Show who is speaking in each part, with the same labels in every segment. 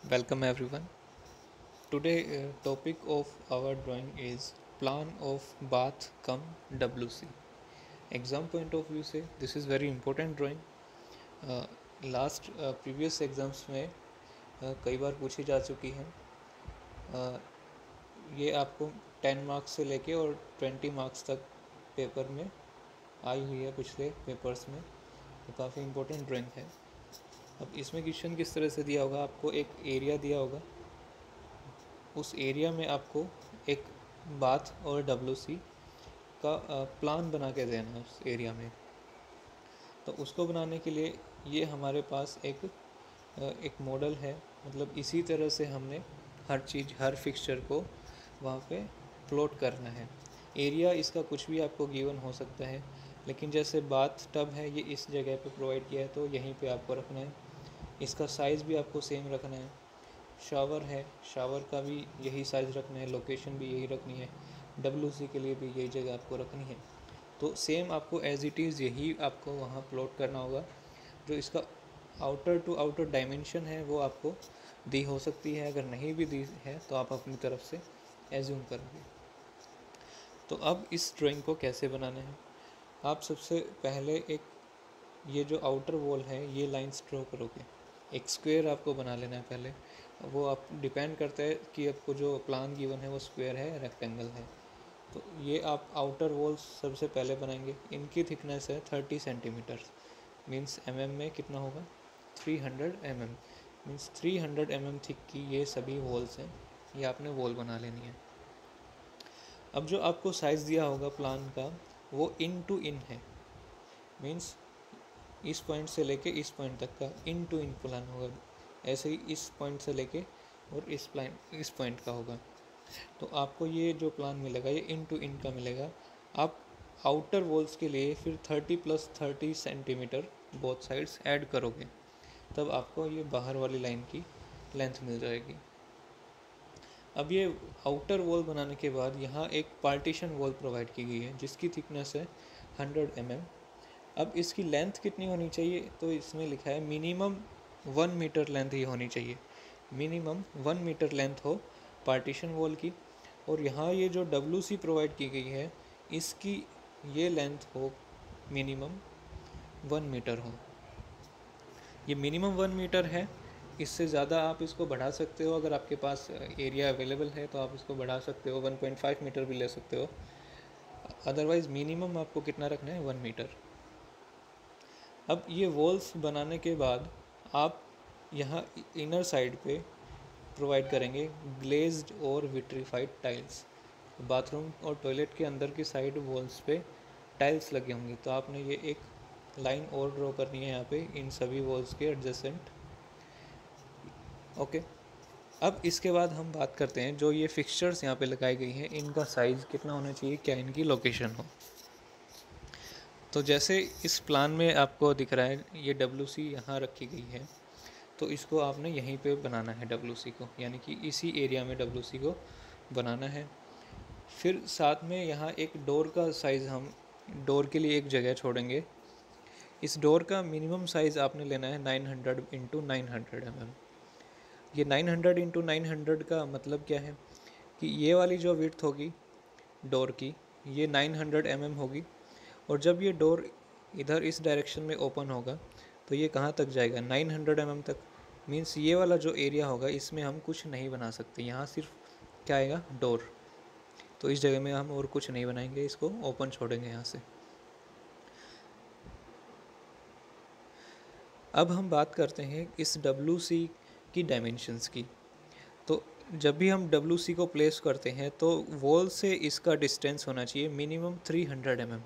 Speaker 1: Welcome everyone. Today topic of our drawing is plan of bath cum WC. Exam point of view से this is very important drawing. Last previous exams में कई बार पूछी जा चुकी है. ये आपको 10 मार्क्स से लेके और 20 मार्क्स तक पेपर में आई हुई है पिछले पेपर्स में. तो काफ़ी इम्पोर्टेंट ड्राइंग है. अब इसमें क्वेश्चन किस तरह से दिया होगा, आपको एक एरिया दिया होगा, उस एरिया में आपको एक बाथ और WC का प्लान बना के देना है उस एरिया में. तो उसको बनाने के लिए ये हमारे पास एक मॉडल है. मतलब इसी तरह से हमने हर चीज़, हर फिक्सचर को वहाँ पे प्लॉट करना है. एरिया इसका कुछ भी आपको गिवन हो सकता है, लेकिन जैसे बाथ टब है ये इस जगह पे प्रोवाइड किया है तो यहीं पे आपको रखना है. इसका साइज़ भी आपको सेम रखना है. शावर है, शावर का भी यही साइज़ रखना है, लोकेशन भी यही रखनी है. WC के लिए भी यही जगह आपको रखनी है. तो सेम आपको एज इट इज़ यही आपको वहाँ प्लॉट करना होगा. जो इसका आउटर टू आउटर डायमेंशन है वो आपको दी हो सकती है, अगर नहीं भी दी है तो आप अपनी तरफ से एज्यूम करोगे. तो अब इस ड्राइंग को कैसे बनाना है, आप सबसे पहले एक ये जो आउटर वॉल है ये लाइंस ड्रॉ करोगे. एक स्क्वायर आपको बना लेना है पहले. वो आप डिपेंड करता है कि आपको जो प्लान गिवन है वो स्क्वायर है या रेक्टेंगल है. तो ये आप आउटर वॉल्स सबसे पहले बनाएंगे. इनकी थिकनेस है 30 सेंटीमीटर. मीन्स में कितना होगा, 300 मीन्स 300 थिक की ये सभी वॉल्स हैं. ये आपने वॉल बना लेनी है. अब जो आपको साइज़ दिया होगा प्लान का वो इन टू इन है. मीन्स इस पॉइंट से लेके इस पॉइंट तक का इन टू इन प्लान होगा. ऐसे ही इस पॉइंट से लेके और इस पॉइंट का होगा. तो आपको ये जो प्लान मिलेगा ये इन टू इन का मिलेगा. आप आउटर वॉल्स के लिए फिर 30 + 30 सेंटीमीटर बोथ साइड्स ऐड करोगे, तब आपको ये बाहर वाली लाइन की लेंथ मिल जाएगी. अब ये आउटर वॉल बनाने के बाद यहाँ एक पार्टीशन वॉल प्रोवाइड की गई है जिसकी थिकनेस है 100 अब इसकी लेंथ कितनी होनी चाहिए, तो इसमें लिखा है मिनिमम 1 मीटर लेंथ ही होनी चाहिए. मिनिमम 1 मीटर लेंथ हो पार्टीशन वॉल की. और यहाँ ये जो WC प्रोवाइड की गई है इसकी ये लेंथ हो मिनिमम 1 मीटर हो. ये मिनिमम 1 मीटर है. इससे ज़्यादा आप इसको बढ़ा सकते हो, अगर आपके पास एरिया अवेलेबल है तो आप इसको बढ़ा सकते हो, 1.5 मीटर भी ले सकते हो. अदरवाइज़ मिनिमम आपको कितना रखना है, 1 मीटर. अब ये वॉल्स बनाने के बाद आप यहाँ इनर साइड पे प्रोवाइड करेंगे ग्लेज्ड और विट्रीफाइड टाइल्स. बाथरूम और टॉयलेट के अंदर की साइड वॉल्स पे टाइल्स लगे होंगे, तो आपने ये एक लाइन और ड्रॉ करनी है यहाँ पे इन सभी वॉल्स के एडजेसेंट. ओके. अब इसके बाद हम बात करते हैं जो ये फिक्सचर्स यहाँ पे लगाई गई हैं इनका साइज़ कितना होना चाहिए, क्या इनकी लोकेशन हो. तो जैसे इस प्लान में आपको दिख रहा है ये WC यहाँ रखी गई है, तो इसको आपने यहीं पे बनाना है WC को, यानी कि इसी एरिया में WC को बनाना है. फिर साथ में यहाँ एक डोर का साइज़, हम डोर के लिए एक जगह छोड़ेंगे. इस डोर का मिनिमम साइज़ आपने लेना है 900 × 900 ये 900 × 900 का मतलब क्या है कि ये वाली जो विड्थ होगी डोर की ये 900 होगी. और जब ये डोर इधर इस डायरेक्शन में ओपन होगा तो ये कहाँ तक जाएगा, 900 तक. मीन्स ये वाला जो एरिया होगा इसमें हम कुछ नहीं बना सकते. यहाँ सिर्फ क्या आएगा, डोर. तो इस जगह में हम और कुछ नहीं बनाएंगे, इसको ओपन छोड़ेंगे यहाँ से. अब हम बात करते हैं इस WC की डायमेंशंस की. तो जब भी हम WC को प्लेस करते हैं तो वॉल से इसका डिस्टेंस होना चाहिए मिनिमम 300 mm.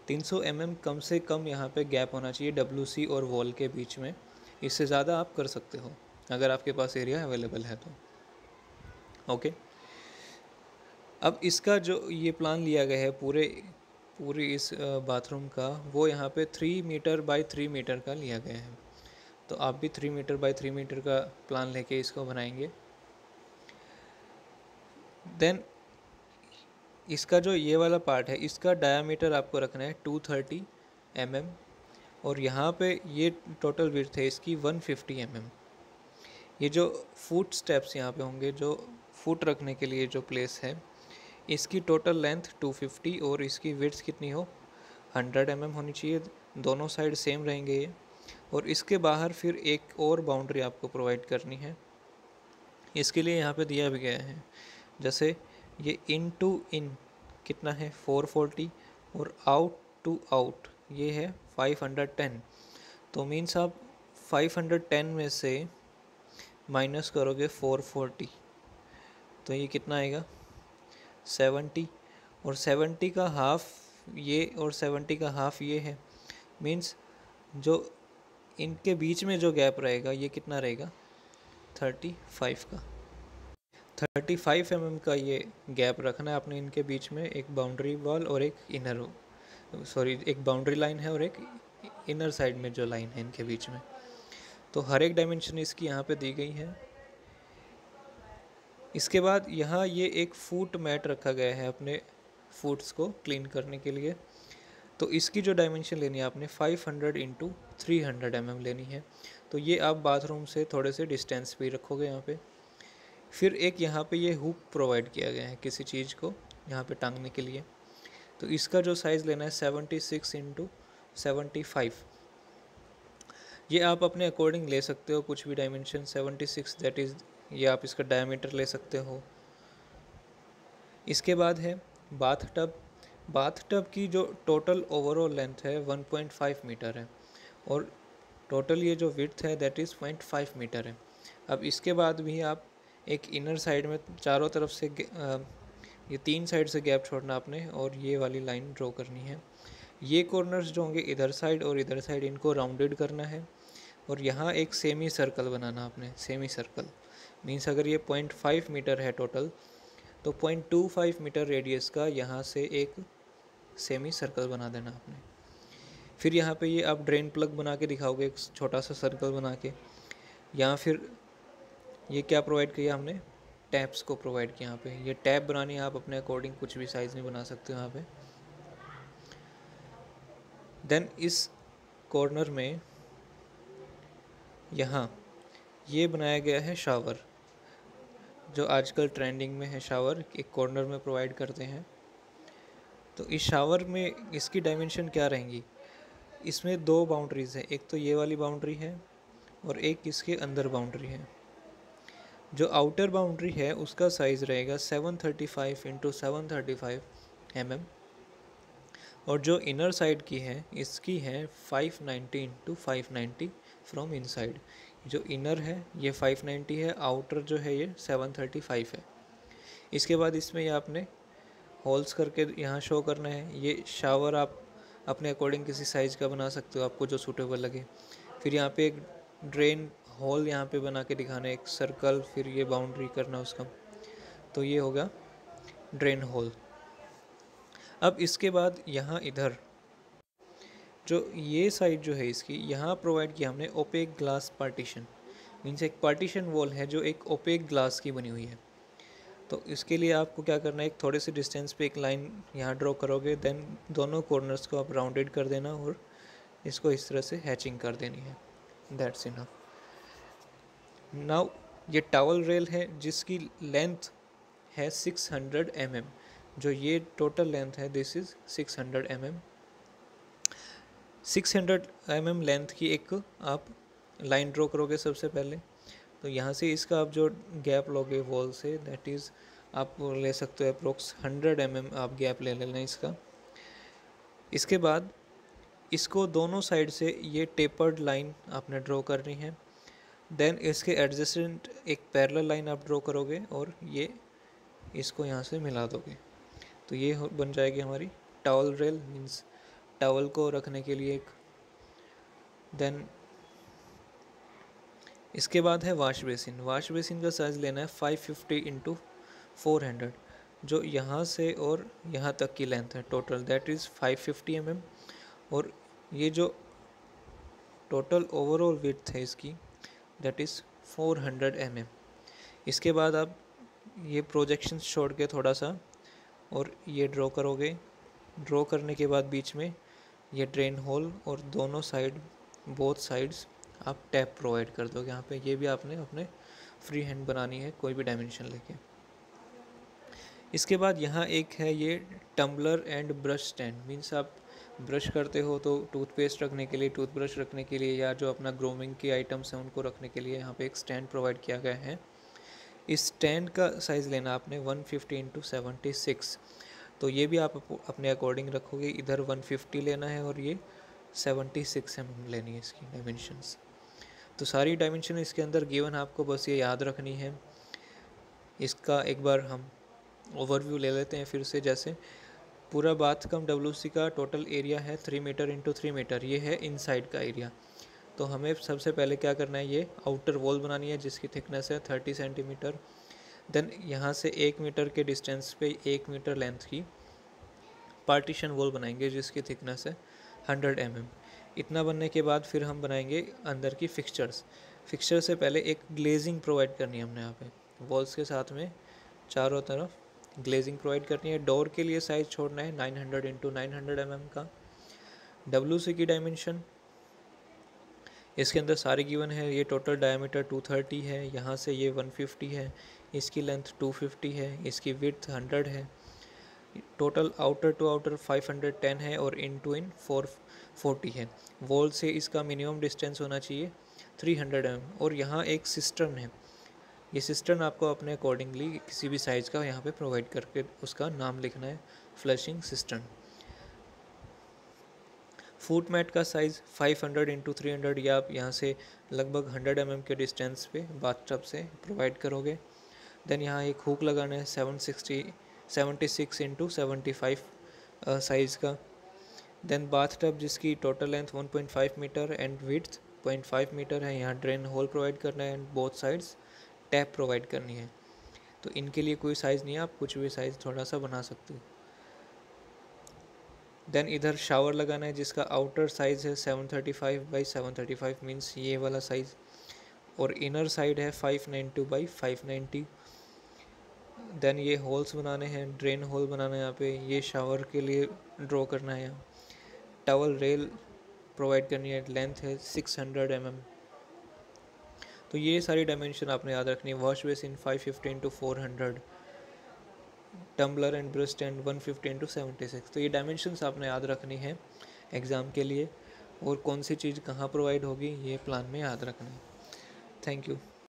Speaker 1: 300 mm कम से कम यहाँ पे गैप होना चाहिए WC और वॉल के बीच में. इससे ज़्यादा आप कर सकते हो अगर आपके पास एरिया अवेलेबल है तो. ओके. अब इसका जो ये प्लान लिया गया है पूरे इस बाथरूम का, वो यहाँ पे 3 मीटर बाई 3 मीटर का लिया गया है. तो आप भी 3 मीटर बाई 3 मीटर का प्लान लेके इसको बनाएंगे. देन इसका जो ये वाला पार्ट है इसका डायामीटर आपको रखना है 230 mm. और यहाँ पे ये टोटल विड्थ है इसकी 150 mm. ये जो फुट स्टेप्स यहाँ पे होंगे, जो फुट रखने के लिए जो प्लेस है, इसकी टोटल लेंथ 250 और इसकी विड्थ कितनी हो 100 mm होनी चाहिए। दोनों साइड सेम रहेंगे ये। और इसके बाहर फिर एक और बाउंड्री आपको प्रोवाइड करनी है। इसके लिए यहाँ पे दिया भी गया है, जैसे ये इन टू इन कितना है 440 और आउट टू आउट ये है 510। तो मीन्स आप 510 में से माइनस करोगे 440 तो ये कितना आएगा 70। और 70 का हाफ ये और 70 का हाफ ये है। मीन्स जो इनके बीच में जो गैप रहेगा ये कितना रहेगा 35 का। 35 mm का ये गैप रखना है आपने इनके बीच में, एक बाउंड्री वॉल और एक इनर, सॉरी एक बाउंड्री लाइन है और एक इनर साइड में जो लाइन है इनके बीच में। तो हर एक डायमेंशन इसकी यहाँ पे दी गई है। इसके बाद यहाँ ये एक फुट मैट रखा गया है अपने फुट्स को क्लीन करने के लिए। तो इसकी जो डायमेंशन लेनी है आपने 500 इंटू 300 mm लेनी है। तो ये आप बाथरूम से थोड़े से डिस्टेंस पे रखोगे यहाँ पे। फिर एक यहाँ पे ये हुक प्रोवाइड किया गया है किसी चीज़ को यहाँ पे टांगने के लिए। तो इसका जो साइज़ लेना है 76 इंटू 75। ये आप अपने अकॉर्डिंग ले सकते हो कुछ भी डायमेंशन। 76 दैट इज़ ये आप इसका डायमीटर ले सकते हो। इसके बाद है बाथ टब। बाथ टब की जो टोटल ओवरऑल लेंथ है 1.5 मीटर है और टोटल ये जो विड्थ है दैट इज़ 0.5 मीटर है। अब इसके बाद भी आप एक इनर साइड में चारों तरफ से ये 3 साइड से गैप छोड़ना आपने और ये वाली लाइन ड्रॉ करनी है। ये कॉर्नर्स जो होंगे इधर साइड और इधर साइड इनको राउंडेड करना है। और यहाँ एक सेमी सर्कल बनाना आपने। सेमी सर्कल मीन्स अगर ये 0.5 मीटर है टोटल तो 0.25 मीटर रेडियस का यहाँ से एक सेमी सर्कल बना देना आपने। फिर यहाँ पे ये आप ड्रेन प्लग बना के दिखाओगे एक छोटा सा सर्कल बना के। यहाँ फिर ये क्या प्रोवाइड किया हमने टैप्स को प्रोवाइड किया। यहाँ पे ये टैप बनानी है आप अपने अकॉर्डिंग कुछ भी साइज़ में बना सकते हो यहाँ पे। देन इस कॉर्नर में यहाँ ये बनाया गया है शावर, जो आजकल ट्रेंडिंग में है। शावर एक कॉर्नर में प्रोवाइड करते हैं। तो इस शावर में इसकी डायमेंशन क्या रहेंगी, इसमें 2 बाउंड्रीज़ है, एक तो ये वाली बाउंड्री है और एक इसके अंदर बाउंड्री है। जो आउटर बाउंड्री है उसका साइज़ रहेगा 735 इंटू 735 mm और जो इनर साइड की है इसकी है 590 इंटू 590 फ्रॉम इनसाइड। जो इनर है ये 590 है, आउटर जो है ये 735 है। इसके बाद इसमें ये आपने होल्स करके यहाँ शो करना है। ये शावर आप अपने अकॉर्डिंग किसी साइज़ का बना सकते हो आपको जो सूटेबल लगे। फिर यहाँ पे एक ड्रेन होल यहाँ पे बना के दिखाना है, एक सर्कल, फिर ये बाउंड्री करना उसका। तो ये होगा ड्रेन होल। अब इसके बाद यहाँ इधर जो ये साइड जो है इसकी यहाँ प्रोवाइड किया हमने ओपेक ग्लास पार्टीशन। मीन्स एक पार्टीशन वॉल है जो एक ओपेक ग्लास की बनी हुई है। तो इसके लिए आपको क्या करना है, एक थोड़े से डिस्टेंस पे एक लाइन यहाँ ड्रॉ करोगे। देन दोनों कॉर्नर्स को आप राउंडेड कर देना और इसको इस तरह से हैचिंग कर देनी है। That's enough. नाउ ये टावल रेल है जिसकी लेंथ है 600 mm। जो ये टोटल लेंथ है this is 600 mm। 600 mm length की एक आप लाइन ड्रॉ करोगे सबसे पहले। तो यहाँ से इसका आप जो गैप लोगे वॉल से दैट इज़ आप ले सकते हो अप्रोक्स 100 mm आप गैप ले लेना इसका। इसके बाद इसको दोनों साइड से ये टेपर्ड लाइन आपने ड्रॉ करनी है। देन इसके एडजेसेंट एक पैरेलल लाइन आप ड्रॉ करोगे और ये इसको यहाँ से मिला दोगे। तो ये बन जाएगी हमारी टॉवल रेल, मीन्स टॉवल को रखने के लिए एक। देन इसके बाद है वॉश बेसिन। वॉश बेसिन का साइज़ लेना है 550 इंटू 400। जो यहाँ से और यहाँ तक की लेंथ है टोटल दैट इज़ 550 mm और ये जो टोटल ओवरऑल विड्थ है इसकी दैट इज़ 400 mm। इसके बाद आप ये प्रोजेक्शंस छोड़ के थोड़ा सा और ये ड्रॉ करोगे। ड्रॉ करने के बाद बीच में ये ड्रेन होल और दोनों साइड बोथ साइड्स आप टैप प्रोवाइड कर दोगे यहाँ पे। ये भी आपने अपने फ्री हैंड बनानी है कोई भी डायमेंशन लेके। इसके बाद यहाँ एक है ये tumbler and brush stand, means आप ब्रश करते हो तो टूथपेस्ट रखने के लिए, टूथब्रश रखने के लिए, या जो अपना ग्रूमिंग के आइटम्स हैं उनको रखने के लिए यहाँ पे एक स्टैंड प्रोवाइड किया गया है। इस स्टैंड का साइज़ लेना आपने 150 इंटू 76, तो ये भी आप अपने अकॉर्डिंग रखोगे। इधर 150 लेना है और ये 76 mm लेनी है इसकी डायमेंशंस। तो सारी डायमेंशन इसके अंदर गिवन है, आपको बस ये याद रखनी है। इसका एक बार हम ओवरव्यू ले लेते हैं फिर से। जैसे पूरा बाथ कम WC का टोटल एरिया है 3 मीटर इंटू 3 मीटर, ये है इनसाइड का एरिया। तो हमें सबसे पहले क्या करना है, ये आउटर वॉल बनानी है जिसकी थिकनेस है 30 सेंटीमीटर। देन यहाँ से 1 मीटर के डिस्टेंस पे 1 मीटर लेंथ की पार्टीशन वॉल बनाएंगे जिसकी थिकनेस है 100 mm। इतना बनने के बाद फिर हम बनाएंगे अंदर की फिक्सचर्स। फिक्सचर से पहले एक ग्लेजिंग प्रोवाइड करनी है हमने यहाँ पे वॉल्स के साथ में, चारों तरफ ग्लेजिंग प्रोवाइड करनी है। डोर के लिए साइज़ छोड़ना है 900 इंटू 900 mm का। WC की डायमेंशन इसके अंदर सारी गिवन है। ये टोटल डायमीटर 230 है, यहाँ से ये 150 है, इसकी लेंथ 250 है, इसकी विड्थ 100 है, टोटल आउटर टू आउटर 510 है और इन टू इन 440 है। वॉल से इसका मिनिमम डिस्टेंस होना चाहिए 300 mm। और यहाँ एक सिस्टर्न है, ये सिस्टर्न आपको अपने अकॉर्डिंगली किसी भी साइज़ का यहाँ पे प्रोवाइड करके उसका नाम लिखना है, फ्लशिंग सिस्टर्न। फुट मैट का साइज़ 500 इंटू 300, या आप यहाँ से लगभग 100 mm के डिस्टेंस पे बाथटब से प्रोवाइड करोगे। देन यहाँ एक हुक लगाना है 76 इंटू 75 साइज़ का। देन बाथटब जिसकी total length 1.5 metre and width 0.5 metre है, यहाँ ड्रेन होल प्रोवाइड करना है and both sides tap provide करनी है। तो इनके लिए कोई साइज़ नहीं है, आप कुछ भी साइज़ थोड़ा सा बना सकते हो। देन इधर शावर लगाना है जिसका आउटर साइज़ है 735 बाई 735, मीन्स ये वाला साइज़, और इनर साइड है 592 बाई 590। देन ये होल्स बनाने हैं, ड्रेन होल बनाना है यहाँ पे, ये शावर के लिए ड्रॉ करना है। यहाँ टॉवल रेल प्रोवाइड करनी है, लेंथ है 600 mm। तो ये सारी डायमेंशन आपने याद रखनी है। Wash basin 550 into 400, tumbler and brush stand 150 into 76। तो ये डायमेंशंस आपने याद रखनी है एग्ज़ाम के लिए, और कौन सी चीज़ कहाँ प्रोवाइड होगी ये प्लान में याद रखना है। Thank you.